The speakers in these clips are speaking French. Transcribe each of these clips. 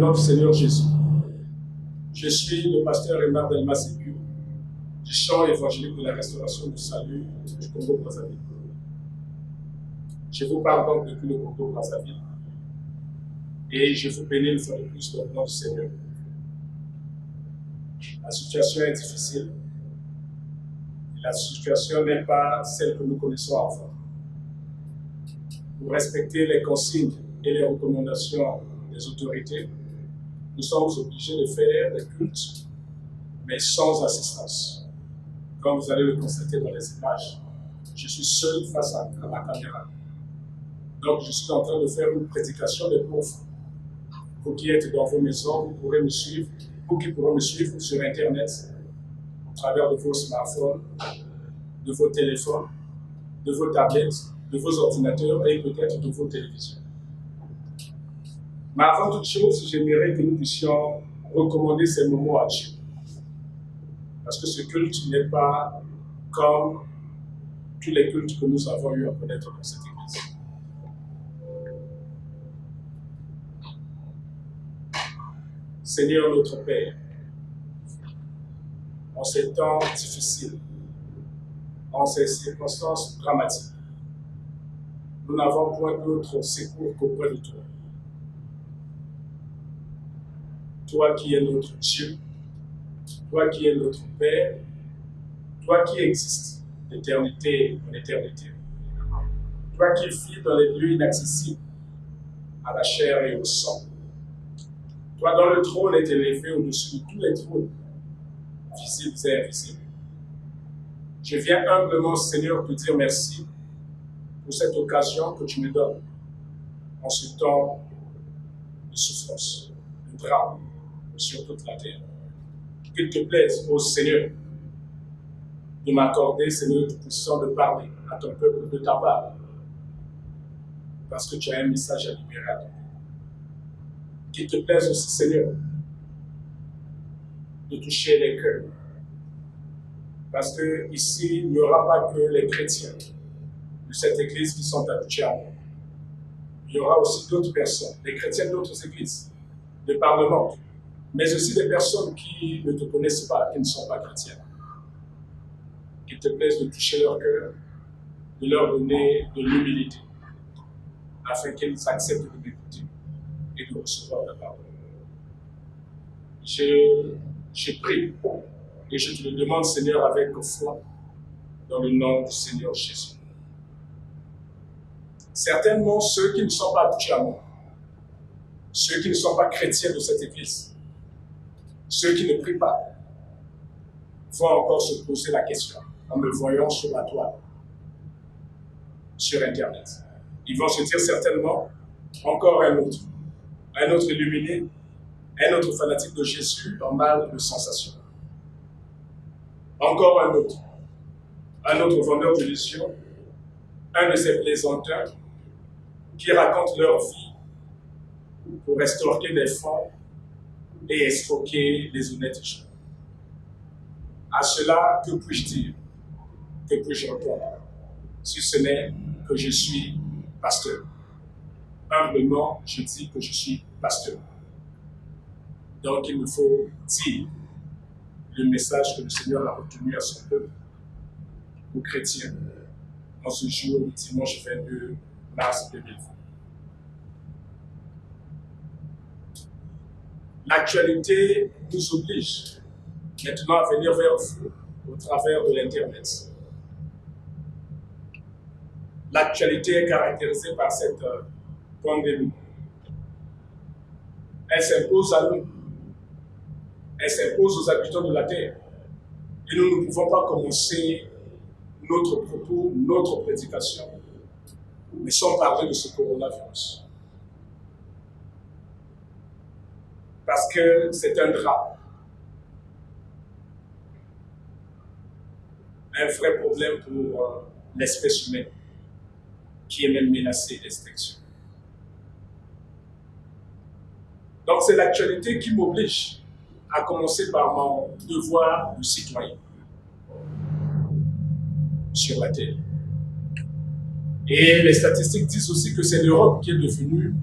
nom du Seigneur Jésus, je suis le pasteur Aimar Delma Sécu du champ évangélique de la restauration du salut du Congo-Brazzaville. Je vous parle donc depuis le Congo-Brazzaville et je vous bénis une fois de plus dans le nom du Seigneur. La situation est difficile. La situation n'est pas celle que nous connaissons avant. Pour respecter les consignes et les recommandations des autorités, nous sommes obligés de faire des cultes, mais sans assistance. Comme vous allez le constater dans les images, je suis seul face à la caméra. Donc je suis en train de faire une prédication des pauvres. Vous qui êtes dans vos maisons, vous pourrez me suivre, vous qui pourrez me suivre sur Internet, au travers de vos smartphones, de vos téléphones, de vos tablettes, de vos ordinateurs et peut-être de vos télévisions. Mais avant toute chose, j'aimerais que nous puissions recommander ces moments à Dieu. Parce que ce culte n'est pas comme tous les cultes que nous avons eu à connaître dans cette église. Seigneur notre Père, en ces temps difficiles, en ces circonstances dramatiques, nous n'avons point d'autre secours qu'auprès de toi. Toi qui es notre Dieu, toi qui es notre Père, toi qui existes d'éternité en éternité, toi qui vis dans les lieux inaccessibles à la chair et au sang, toi dont le trône est élevé au-dessus de tous les trônes, visibles et invisibles. Je viens humblement, Seigneur, te dire merci pour cette occasion que tu me donnes en ce temps de souffrance, de drame sur toute la terre. Qu'il te plaise, ô Seigneur, de m'accorder, Seigneur Tout-Puissant, de parler à ton peuple de ta part, parce que tu as un message à libérer à ton peuple. Qu'il te plaise aussi, Seigneur, de toucher les cœurs, parce que ici, il n'y aura pas que les chrétiens de cette église qui sont habitués à moi. Il y aura aussi d'autres personnes, des chrétiens d'autres églises, de par le monde, mais aussi des personnes qui ne te connaissent pas, qui ne sont pas chrétiennes. Qu'il te plaise de toucher leur cœur, de leur donner de l'humilité, afin qu'ils acceptent de m'écouter et de recevoir la parole. Je prie et je te le demande, Seigneur, avec foi, dans le nom du Seigneur Jésus. Certainement, ceux qui ne sont pas habitués à moi, ceux qui ne sont pas chrétiens de cette église, ceux qui ne prient pas, vont encore se poser la question en me voyant sur la toile, sur Internet. Ils vont se dire certainement, encore un autre illuminé, un autre fanatique de Jésus en mal de sensation. Encore un autre vendeur d'illusions, un de ces plaisanteurs qui racontent leur vie pour estorquer des fonds et escroquer les honnêtes gens. À cela, que puis-je dire? Que puis-je répondre? Si ce n'est que je suis pasteur. Humblement, je dis que je suis pasteur. Donc, il me faut dire le message que le Seigneur a retenu à son peuple, aux chrétiens, en ce jour, dimanche 22 mars 2020. L'actualité nous oblige maintenant à venir vers vous au travers de l'Internet. L'actualité est caractérisée par cette pandémie. Elle s'impose à nous. Elle s'impose aux habitants de la terre. Et nous ne pouvons pas commencer notre propos, notre prédication, mais sans parler de ce coronavirus. Parce que c'est un drame. Un vrai problème pour l'espèce humaine, qui est même menacée d'extinction. Donc c'est l'actualité qui m'oblige à commencer par mon devoir de citoyen sur la Terre. Et les statistiques disent aussi que c'est l'Europe qui est devenue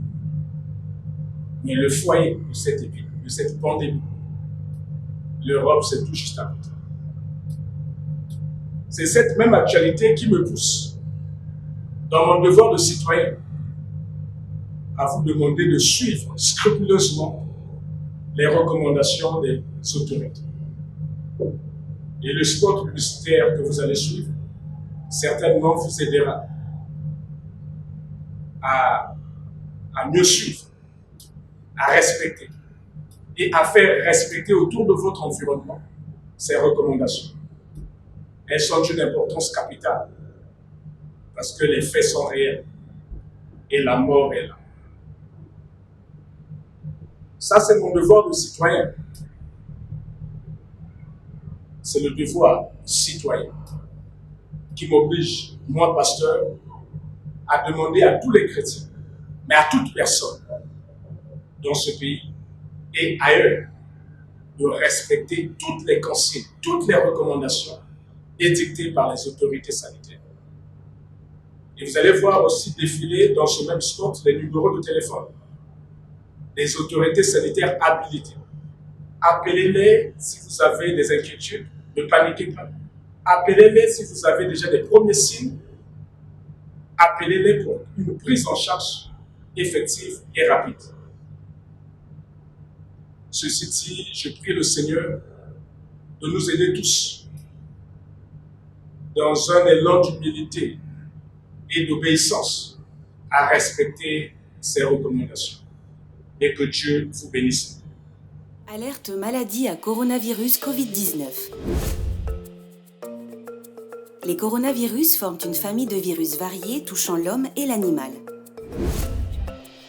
Mais le foyer de cette épidémie, de cette pandémie, l'Europe, c'est tout juste à côté. C'est cette même actualité qui me pousse, dans mon devoir de citoyen, à vous demander de suivre scrupuleusement les recommandations des autorités. Et le spot publicitaire que vous allez suivre, certainement vous aidera à mieux suivre, à respecter et à faire respecter autour de votre environnement ces recommandations. Elles sont d'une importance capitale parce que les faits sont réels et la mort est là. Ça, c'est mon devoir de citoyen. C'est le devoir citoyen qui m'oblige, moi, pasteur, à demander à tous les chrétiens, mais à toute personne dans ce pays et ailleurs, de respecter toutes les consignes, toutes les recommandations édictées par les autorités sanitaires. Et vous allez voir aussi défiler dans ce même spot les numéros de téléphone des autorités sanitaires habilitées. Appelez-les si vous avez des inquiétudes, ne paniquez pas. Appelez-les si vous avez déjà des premiers signes. Appelez-les pour une prise en charge effective et rapide. Ceci dit, je prie le Seigneur de nous aider tous dans un élan d'humilité et d'obéissance à respecter ces recommandations. Et que Dieu vous bénisse. Alerte maladie à coronavirus Covid-19. Les coronavirus forment une famille de virus variés touchant l'homme et l'animal.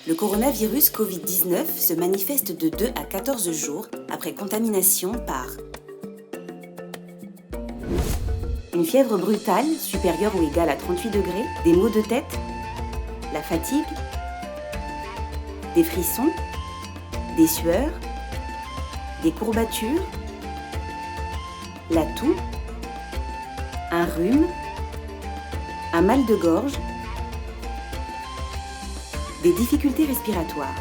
Le coronavirus Covid-19 se manifeste de 2 à 14 jours après contamination par une fièvre brutale supérieure ou égale à 38 degrés, des maux de tête, la fatigue, des frissons, des sueurs, des courbatures, la toux, un rhume, un mal de gorge, des difficultés respiratoires.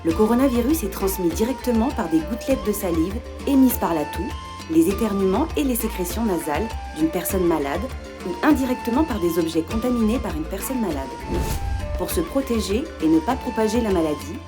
Le coronavirus est transmis directement par des gouttelettes de salive émises par la toux, les éternuements et les sécrétions nasales d'une personne malade ou indirectement par des objets contaminés par une personne malade. Pour se protéger et ne pas propager la maladie,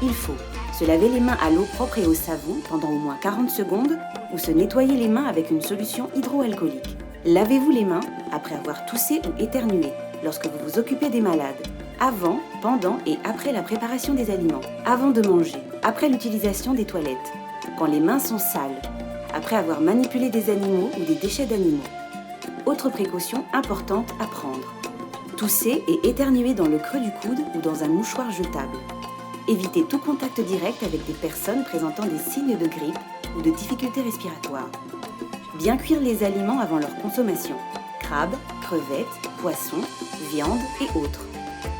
il faut se laver les mains à l'eau propre et au savon pendant au moins 40 secondes ou se nettoyer les mains avec une solution hydroalcoolique. Lavez-vous les mains après avoir toussé ou éternué lorsque vous vous occupez des malades, avant, pendant et après la préparation des aliments, avant de manger, après l'utilisation des toilettes, quand les mains sont sales, après avoir manipulé des animaux ou des déchets d'animaux. Autre précaution importante à prendre. Tousser et éternuer dans le creux du coude ou dans un mouchoir jetable. Évitez tout contact direct avec des personnes présentant des signes de grippe ou de difficultés respiratoires. Bien cuire les aliments avant leur consommation. Crabes, crevettes, poissons, viande et autres.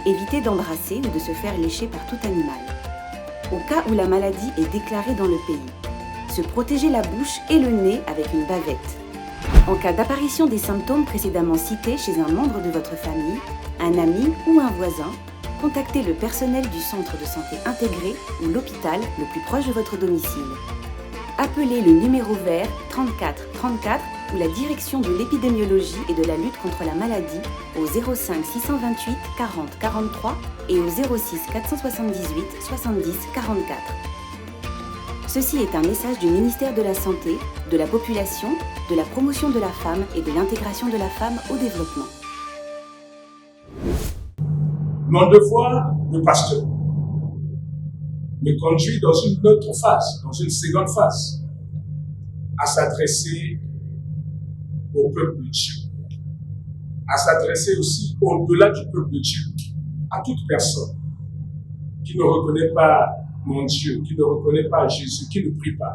Évitez d'embrasser ou de se faire lécher par tout animal. Au cas où la maladie est déclarée dans le pays, se protéger la bouche et le nez avec une bavette. En cas d'apparition des symptômes précédemment cités chez un membre de votre famille, un ami ou un voisin, contactez le personnel du centre de santé intégré ou l'hôpital le plus proche de votre domicile. Appelez le numéro vert 34 34 ou la direction de l'épidémiologie et de la lutte contre la maladie au 05 628 40 43 et au 06 478 70 44. Ceci est un message du ministère de la Santé, de la Population, de la Promotion de la Femme et de l'Intégration de la Femme au Développement. Mon devoir de pasteur me conduit dans une autre phase, dans une seconde phase, à s'adresser au peuple de Dieu, à s'adresser aussi au-delà du peuple de Dieu, à toute personne qui ne reconnaît pas mon Dieu, qui ne reconnaît pas Jésus, qui ne prie pas.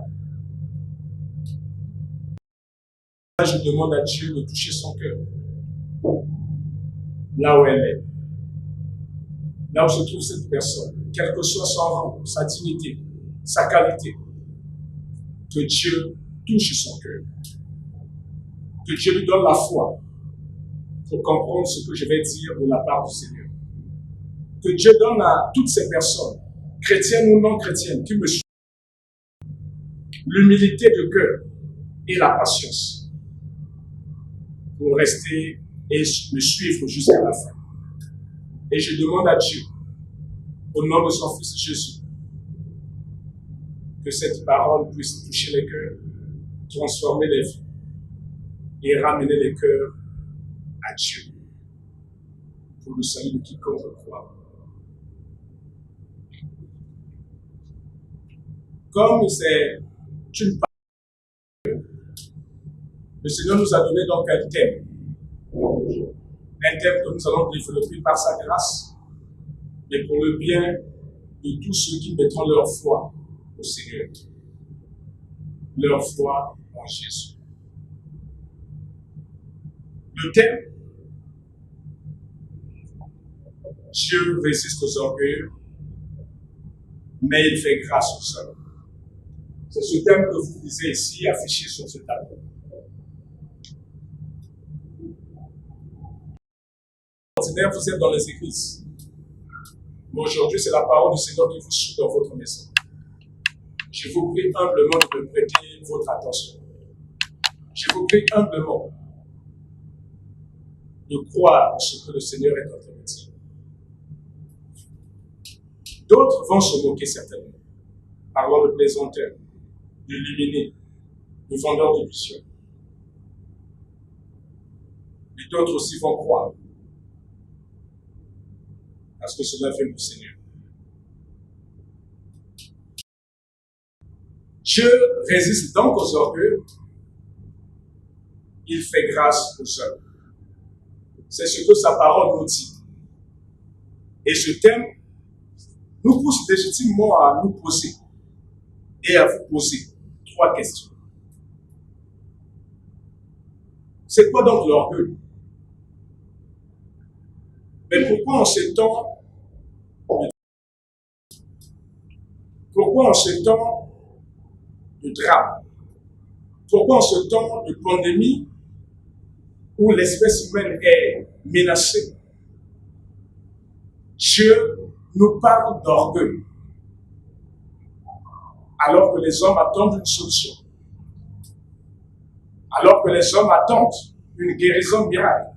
Je demande à Dieu de toucher son cœur, là où elle est, là où se trouve cette personne, quel que soit son rang, sa dignité, sa qualité, que Dieu touche son cœur, que Dieu lui donne la foi pour comprendre ce que je vais dire de la part du Seigneur, que Dieu donne à toutes ces personnes chrétienne ou non chrétienne, qui me suit, l'humilité de cœur et la patience pour rester et me suivre jusqu'à la fin. Et je demande à Dieu, au nom de son Fils Jésus, que cette parole puisse toucher les cœurs, transformer les vies et ramener les cœurs à Dieu pour le salut de quiconque croit. Comme c'est une parole, le Seigneur nous a donné donc un thème que nous allons développer par sa grâce, mais pour le bien de tous ceux qui mettront leur foi au Seigneur, leur foi en Jésus. Le thème, Dieu résiste aux orgueilleux, mais il fait grâce aux hommes. C'est ce thème que vous lisez ici, affiché sur ce tableau. Ordinaire, vous êtes dans les églises. Mais aujourd'hui, c'est la parole du Seigneur qui vous suit dans votre maison. Je vous prie humblement de me prêter votre attention. Je vous prie humblement de croire en ce que le Seigneur est en train de dire. D'autres vont se moquer certainement, parlant de plaisanteur, de luminé, de vendeur de vision. Mais d'autres aussi vont croire, parce que cela vient du Seigneur. Dieu résiste donc aux orgueilleux, il fait grâce aux hommes. C'est ce que sa parole nous dit. Et ce thème nous pousse légitimement à nous poser et à vous poser 3 questions. C'est quoi donc l'orgueil? Mais pourquoi en ces temps de drame? Pourquoi en ce temps de pandémie où l'espèce humaine est menacée, Dieu nous parle d'orgueil, alors que les hommes attendent une solution, alors que les hommes attendent une guérison miracle.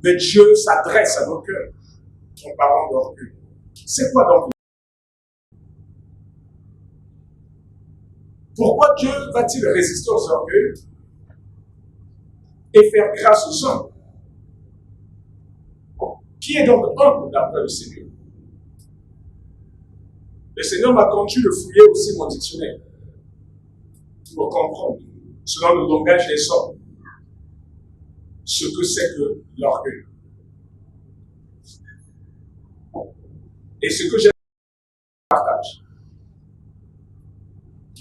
Mais Dieu s'adresse à nos cœurs en parlant d'orgueil. C'est quoi donc? Pourquoi Dieu va-t-il résister aux orgueils et faire grâce aux hommes? Qui est donc humble d'après le Seigneur? Le Seigneur m'a conduit de fouiller aussi mon dictionnaire pour comprendre, selon le langage des hommes, ce que c'est que l'orgueil. Et ce que j'ai partage.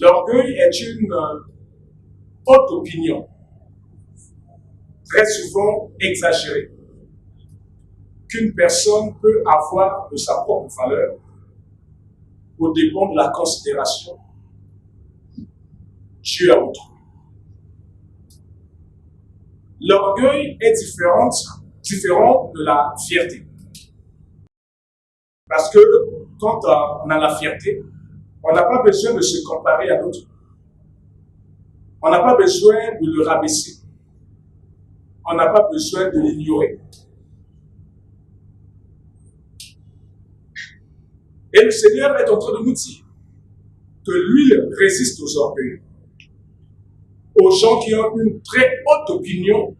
L'orgueil est une haute opinion, très souvent exagérée, qu'une personne peut avoir de sa propre valeur au dépend de la considération due à autrui. L'orgueil est différent de la fierté. Parce que quand on a la fierté, on n'a pas besoin de se comparer à l'autre. On n'a pas besoin de le rabaisser. On n'a pas besoin de l'ignorer. Et le Seigneur est en train de nous dire que lui résiste aux orgueilleux, aux gens qui ont une très haute opinion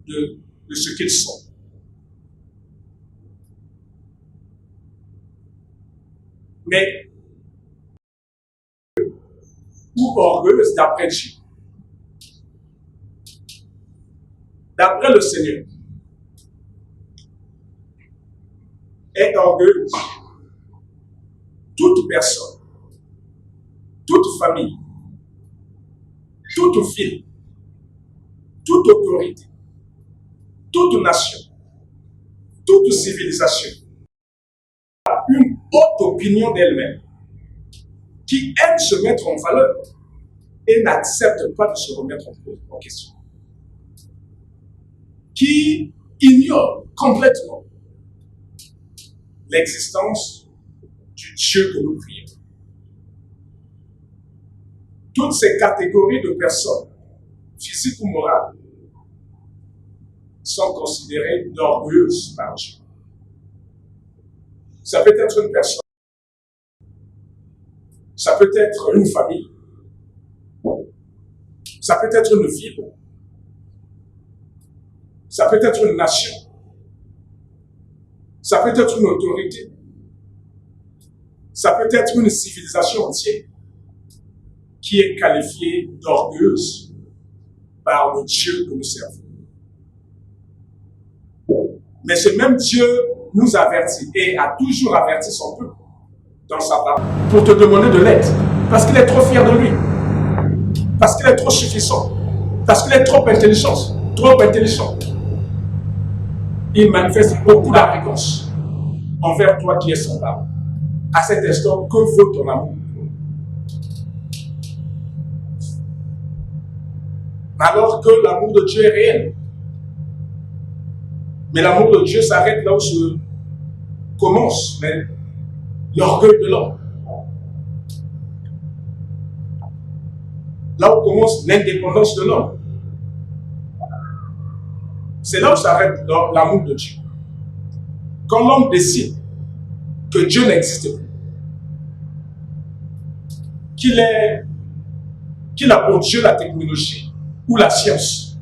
de ce qu'ils sont. Mais, ou orgueilleuse d'après Dieu, d'après le Seigneur, est orgueilleuse toute personne, toute famille, toute ville, toute autorité, toute nation, toute civilisation a une haute opinion d'elle-même qui aime se mettre en valeur et n'accepte pas de se remettre en question, qui ignore complètement l'existence du du Dieu que nous prions. Toutes ces catégories de personnes, physiques ou morales, sont considérées orgueilleuses par Dieu. Ça peut être une personne, ça peut être une famille, ça peut être une ville, ça peut être une nation, ça peut être une autorité, ça peut être une civilisation entière qui est qualifiée d'orgueilleuse par le Dieu que nous servons. Mais ce même Dieu nous avertit et a toujours averti son peuple dans sa parole pour te demander de l'aide parce qu'il est trop fier de lui, parce qu'il est trop suffisant, parce qu'il est trop intelligent. Il manifeste beaucoup d'arrogance envers toi qui es son parent. À cet instant, que vaut ton amour? Alors que l'amour de Dieu est réel. Mais l'amour de Dieu s'arrête là où se commence l'orgueil de l'homme. Là où commence l'indépendance de l'homme. C'est là où s'arrête l'amour de Dieu. Quand l'homme décide que Dieu n'existe plus, qu'il a pour Dieu la technologie ou la science.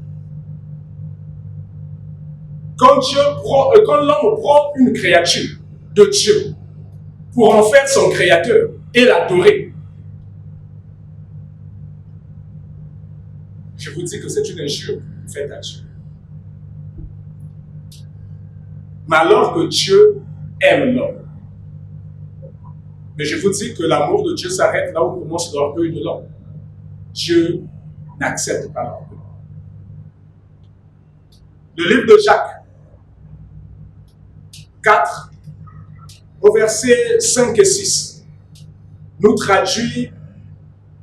Quand l'homme prend une créature de Dieu pour en faire son créateur et l'adorer, je vous dis que c'est une injure faite à Dieu. Mais alors que Dieu aime l'homme, mais je vous dis que l'amour de Dieu s'arrête là où commence l'orgueil de l'homme. Dieu n'accepte pas l'orgueil. Le livre de Jacques 4, au verset 5 et 6, nous traduit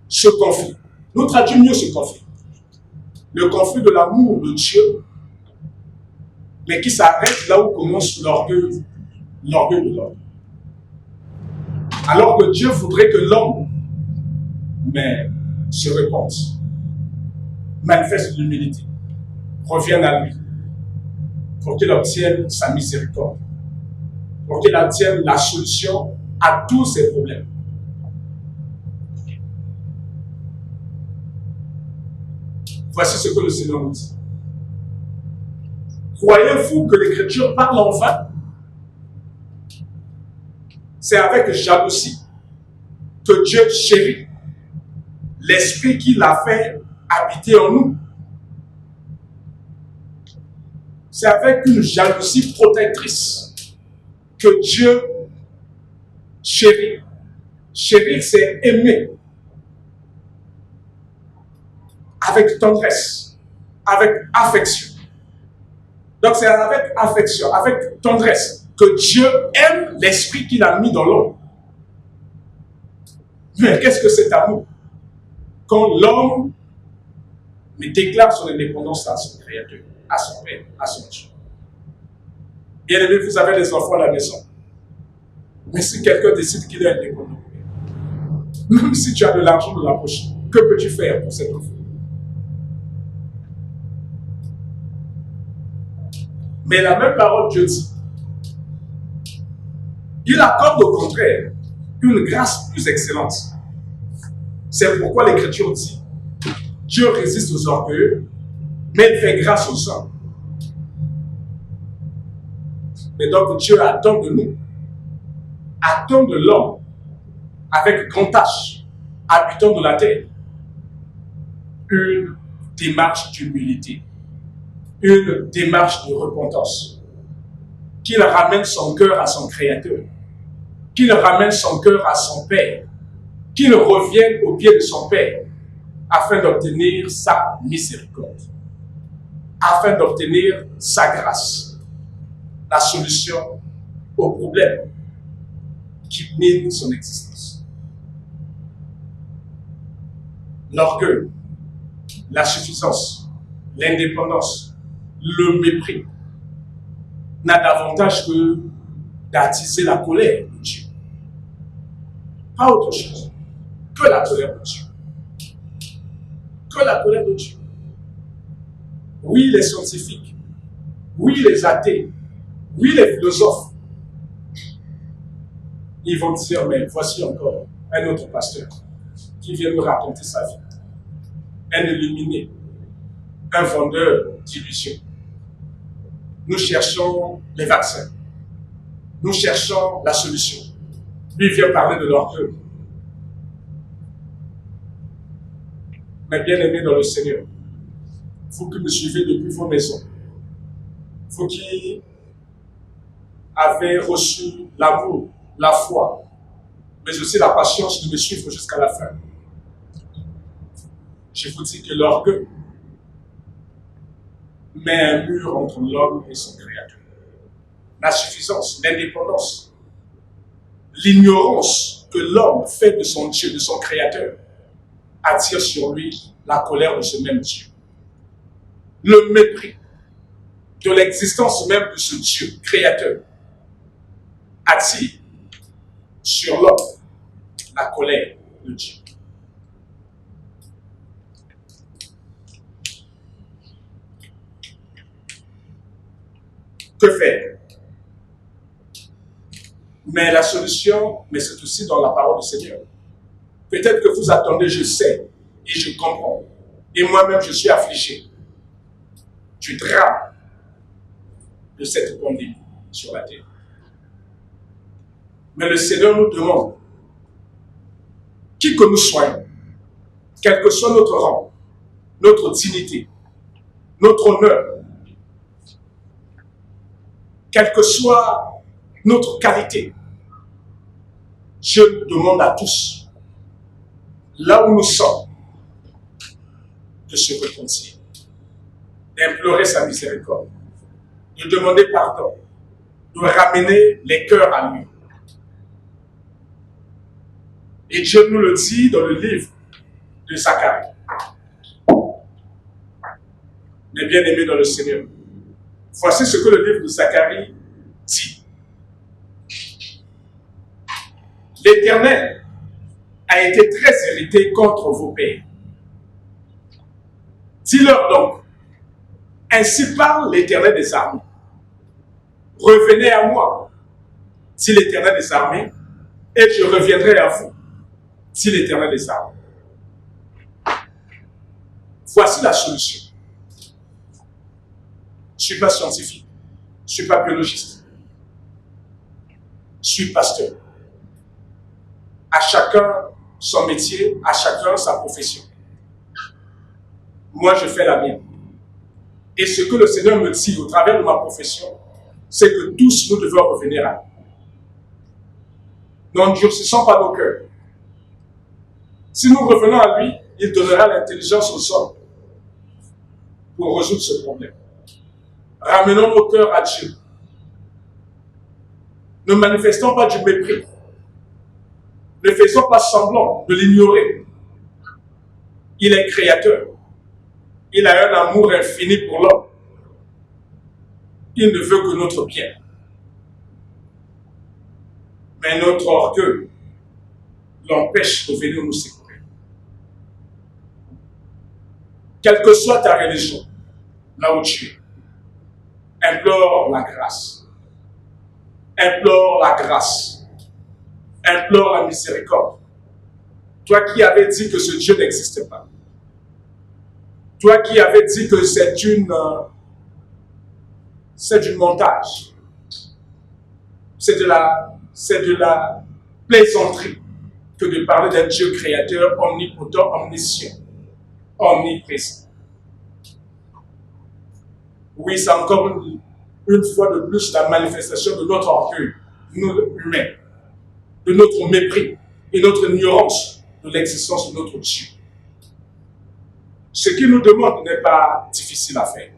ce conflit. Nous traduit mieux ce conflit. Le conflit de l'amour de Dieu, mais qui s'arrête là où commence l'orgueil de l'homme. Alors que Dieu voudrait que l'homme se repente, manifeste l'humilité, revienne à lui, pour qu'il obtienne sa miséricorde, pour qu'il obtienne la solution à tous ses problèmes. Voici ce que le Seigneur nous dit. Croyez-vous que l'Écriture parle en vain? C'est avec jalousie que Dieu chérit l'Esprit qu'il a fait habiter en nous. C'est avec une jalousie protectrice que Dieu chérit. Chérir, c'est aimer. Avec tendresse, avec affection. Donc c'est avec affection, avec tendresse que Dieu aime l'esprit qu'il a mis dans l'homme. Mais qu'est-ce que cet amour? Quand l'homme déclare son indépendance à son Créateur, à son Père, à son Dieu. Bien aimé, vous avez des enfants à la maison. Mais si quelqu'un décide qu'il est indépendant, même si tu as de l'argent de la poche, que peux-tu faire pour cet enfant? Mais la même parole, Dieu dit, il accorde au contraire une grâce plus excellente. C'est pourquoi l'Écriture dit, Dieu résiste aux orgueilleux, mais il fait grâce aux hommes. Mais donc Dieu attend de nous, attend de l'homme, avec grand H, habitant de la terre, une démarche d'humilité, une démarche de repentance, qu'il ramène son cœur à son Créateur, qu'il ramène son cœur à son Père, qu'il revienne au pied de son Père, afin d'obtenir sa miséricorde, afin d'obtenir sa grâce, la solution au problème qui mine son existence. L'orgueil, la suffisance, l'indépendance, le mépris n'a d'avantage que d'attiser la colère de Dieu. Pas autre chose que la colère de Dieu. Que la colère de Dieu. Oui, les scientifiques, oui, les athées, oui, les philosophes, ils vont dire, mais voici encore un autre pasteur qui vient nous raconter sa vie. Un illuminé, un vendeur d'illusions. Nous cherchons les vaccins. Nous cherchons la solution. Lui vient parler de l'orgueil. Mais bien aimé dans le Seigneur, vous qui me suivez depuis vos maisons, vous qui avez reçu l'amour, la foi, mais aussi la patience de me suivre jusqu'à la fin, je vous dis que l'orgueil met un mur entre l'homme et son Créateur. La suffisance, l'indépendance, l'ignorance que l'homme fait de son Dieu, de son Créateur, attire sur lui la colère de ce même Dieu. Le mépris de l'existence même de ce Dieu Créateur attire sur l'homme la colère de Dieu. Que faire? Mais la solution, mais c'est aussi dans la parole du Seigneur. Peut-être que vous attendez, je sais et je comprends. Et moi-même, je suis affligé du drame de cette pandémie sur la terre. Mais le Seigneur nous demande, qui que nous soyons, quel que soit notre rang, notre dignité, notre honneur, quelle que soit notre qualité, je demande à tous, là où nous sommes, de se repentir, d'implorer sa miséricorde, de demander pardon, de ramener les cœurs à lui. Et Dieu nous le dit dans le livre de Zacharie. Mes bien-aimés dans le Seigneur, voici ce que le livre de Zacharie dit. L'Éternel a été très irrité contre vos pères. Dis-leur donc, ainsi parle l'Éternel des armées. Revenez à moi, dit l'Éternel des armées, et je reviendrai à vous, dit l'Éternel des armées. Voici la solution. Je ne suis pas scientifique, je ne suis pas biologiste, je suis pasteur. À chacun son métier, à chacun sa profession. Moi, je fais la mienne. Et ce que le Seigneur me dit au travers de ma profession, c'est que tous nous devons revenir à lui. N'endurcissons pas nos cœurs. Si nous revenons à lui, il donnera l'intelligence aux hommes pour résoudre ce problème. Ramenons nos cœurs à Dieu. Ne manifestons pas du mépris. Ne faisons pas semblant de l'ignorer. Il est créateur. Il a un amour infini pour l'homme. Il ne veut que notre bien. Mais notre orgueil l'empêche de venir nous secourir. Quelle que soit ta religion, là où tu es, implore la grâce. Implore la grâce. Implore la miséricorde. Toi qui avais dit que ce Dieu n'existait pas. Toi qui avais dit que c'est du montage. C'est de la plaisanterie que de parler d'un Dieu créateur omnipotent, omniscient, omniprésent. Oui, c'est encore une fois de plus la manifestation de notre orgueil, nous humains, de notre mépris et notre ignorance de l'existence de notre Dieu. Ce qu'il nous demande n'est pas difficile à faire.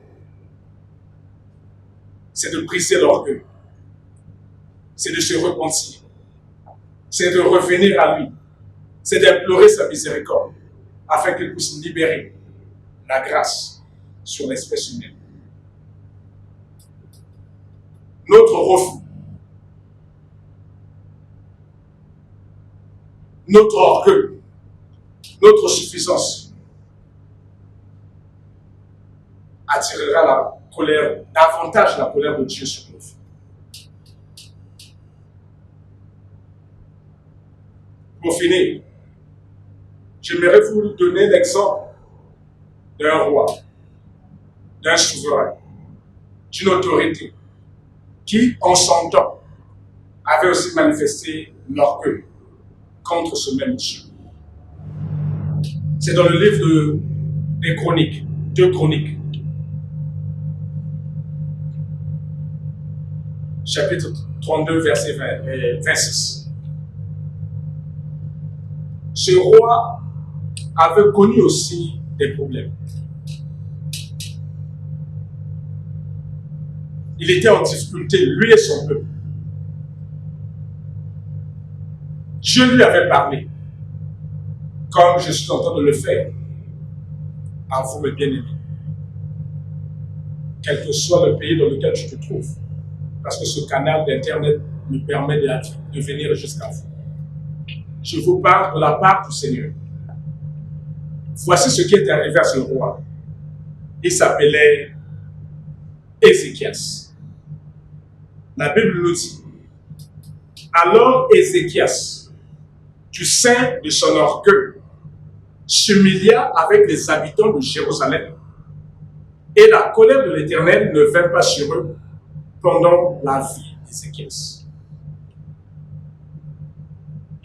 C'est de briser l'orgueil. C'est de se repentir. C'est de revenir à lui. C'est d'implorer sa miséricorde afin qu'il puisse libérer la grâce sur l'espèce humaine. Notre refus notre orgueil, notre suffisance attirera davantage la colère de Dieu sur nous. Pour finir, j'aimerais vous donner l'exemple d'un roi, d'un souverain, d'une autorité qui, en son temps, avait aussi manifesté l'orgueil contre ce même Dieu. C'est dans le livre des Chroniques, 2 Chroniques, chapitre 32, verset 26. Ce roi avait connu aussi des problèmes. Il était en difficulté, lui et son peuple. Dieu lui avait parlé, comme je suis en train de le faire, à vous mes bien-aimés, quel que soit le pays dans lequel tu te trouves, parce que ce canal d'Internet me permet de venir jusqu'à vous. Je vous parle de la part du Seigneur. Voici ce qui est arrivé à ce roi. Il s'appelait Ézéchias. La Bible nous dit, alors Ézéchias, du sein de son orgueil, s'humilia avec les habitants de Jérusalem. Et la colère de l'Éternel ne vint pas sur eux pendant la vie d'Ézéchias.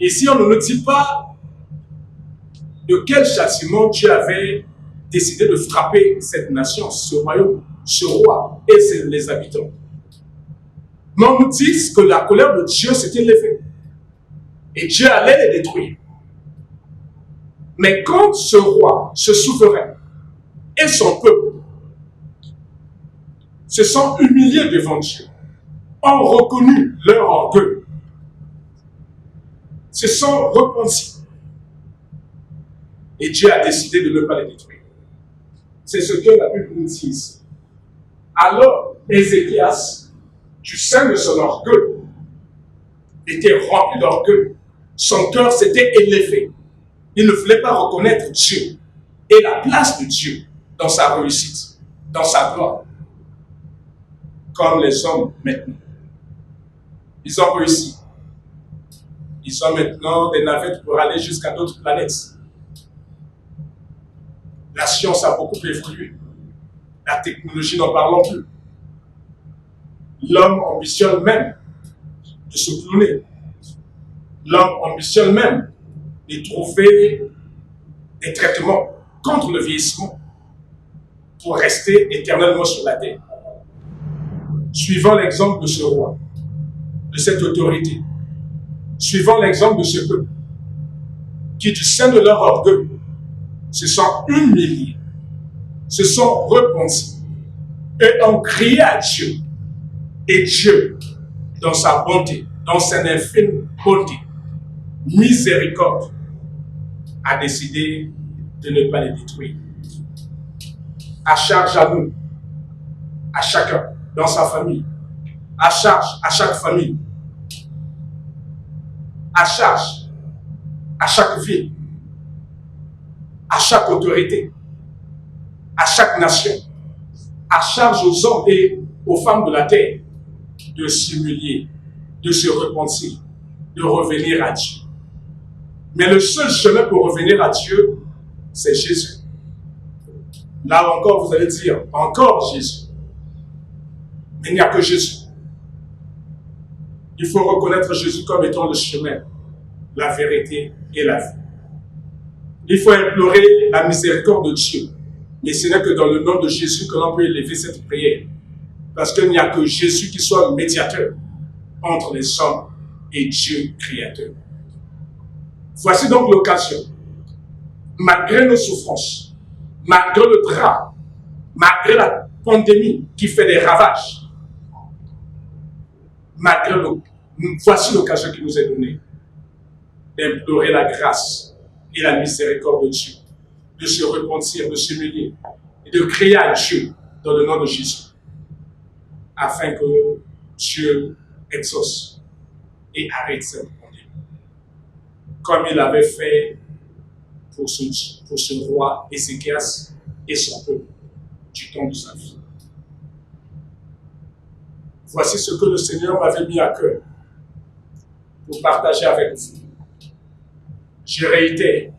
Ici, on ne nous dit pas de quel châtiment Dieu avait décidé de frapper cette nation, ce royaume, ce roi et les habitants. Mais on nous dit que la colère de Dieu s'était levée et Dieu allait les détruire. Mais quand ce roi, ce souverain et son peuple se sont humiliés devant Dieu, ont reconnu leur orgueil, se sont repentis, et Dieu a décidé de ne pas les détruire. C'est ce que la Bible nous dit ici. Alors, Ézéchias, du sein de son orgueil, était rempli d'orgueil. Son cœur s'était élevé. Il ne voulait pas reconnaître Dieu et la place de Dieu dans sa réussite, dans sa gloire. Comme les hommes maintenant. Ils ont réussi. Ils ont maintenant des navettes pour aller jusqu'à d'autres planètes. La science a beaucoup évolué. La technologie, n'en parlons plus. L'homme ambitionne même de se cloner. L'homme ambitionne même de trouver des traitements contre le vieillissement pour rester éternellement sur la terre. Suivant l'exemple de ce roi, de cette autorité, suivant l'exemple de ce peuple, qui du sein de leur orgueil se sont humiliés, se sont repentis et ont crié à Dieu. Et Dieu, dans sa bonté, dans son infime bonté, miséricorde, a décidé de ne pas les détruire. À charge à nous, à chacun, dans sa famille, à charge à chaque famille, à charge à chaque ville, à chaque autorité, à chaque nation, à charge aux hommes et aux femmes de la terre de s'humilier, de se repentir, de revenir à Dieu. Mais le seul chemin pour revenir à Dieu, c'est Jésus. Là encore, vous allez dire, encore Jésus. Mais il n'y a que Jésus. Il faut reconnaître Jésus comme étant le chemin, la vérité et la vie. Il faut implorer la miséricorde de Dieu. Mais ce n'est que dans le nom de Jésus que l'on peut élever cette prière. Parce qu'il n'y a que Jésus qui soit le médiateur entre les hommes et Dieu créateur. Voici donc l'occasion, malgré nos souffrances, malgré le drame, malgré la pandémie qui fait des ravages, voici l'occasion qui nous est donnée d'implorer la grâce et la miséricorde de Dieu, de se repentir, de s'humilier et de crier à Dieu dans le nom de Jésus, afin que Dieu exauce et arrête cette pandémie. comme il avait fait pour ce roi Ézéchias et son peuple du temps de sa vie. Voici ce que le Seigneur m'avait mis à cœur pour partager avec vous. Je réitère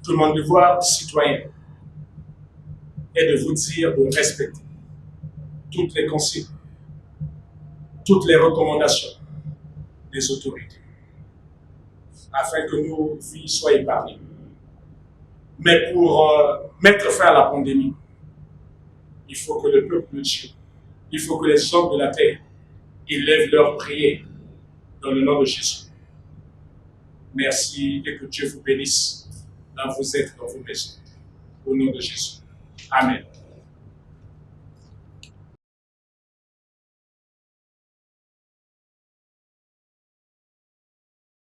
que mon devoir de citoyen est de vous dire de respecter toutes les consignes, toutes les recommandations des autorités, afin que nos vies soient épargnées. Mais pour mettre fin à la pandémie, il faut que le peuple de Dieu, il faut que les hommes de la terre élèvent leurs prières dans le nom de Jésus. Merci et que Dieu vous bénisse. Là, vous êtes dans vos maisons. Au nom de Jésus. Amen.